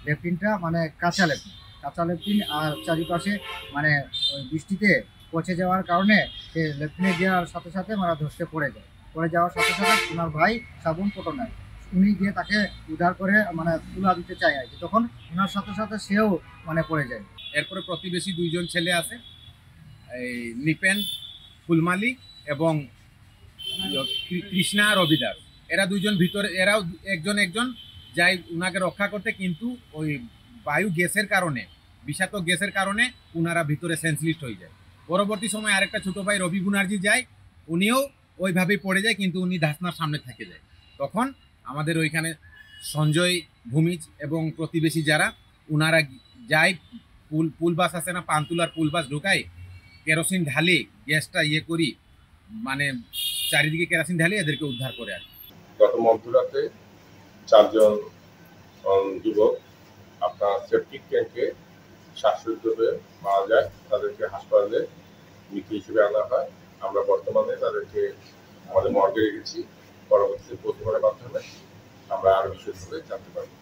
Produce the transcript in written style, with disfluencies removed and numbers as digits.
লেপটিনটা মানে কাঁচা লেপটিন, আর চারিপাশে মানে ওই বৃষ্টিতে পচে যাওয়ার কারণে সে লেপটিনে দেওয়ার সাথে সাথে মানে ধসে পড়ে যাওয়ার সাথে সাথে ওনার ভাই সাবুন ফটো নেয়। উনি গিয়ে তাকে উদ্ধার করে মানে তুলা দিতে চায় আর কি, তখন ওনার সাথে সাথে সেও মানে পড়ে যায়। এরপরে প্রতিবেশী দুইজন ছেলে আছে, এই নিপেন ফুলমালি এবং কৃষ্ণা রবিদাস। এরা দুইজন ভিতরে, এরাও একজন একজন যাই উনাকে রক্ষা করতে, কিন্তু ওই বায়ু গ্যাসের কারণে, বিষাক্ত গ্যাসের কারণে উনারা ভিতরে সেন্সলিস্ট হয়ে যায়। পরবর্তী সময় আরেকটা ছোট ভাই রবি বুনার্জি যায়, উনিও ওইভাবেই পড়ে যায়, কিন্তু উনি ধাসনার সামনে থেকে যায়। তখন আমাদের ওইখানে সঞ্জয় ভূমিজ এবং প্রতিবেশী যারা, উনারা যায়, পুল বাস আছে না, পান্তুলার পুল বাস ঢোকায়, কেরোসিন ঢালি গ্যাসটা ইয়ে করি, মানে চারিদিকে কেরোসিন ঢালি এদেরকে উদ্ধার করে আর কি। গত মধ্যরাতে 4 জন যুবক আপনার সেপটিক ট্যাঙ্কে শ্বাসরুদ্ধ হয়ে মারা যায়। তাদেরকে হাসপাতালে মৃত হিসেবে আনা হয়। আমরা বর্তমানে তাদেরকে আমাদের মর্গে রেখেছি। পরবর্তীতে পোস্টমর্টেমের মাধ্যমে আমরা আরো বিশদভাবে জানতে পারবো।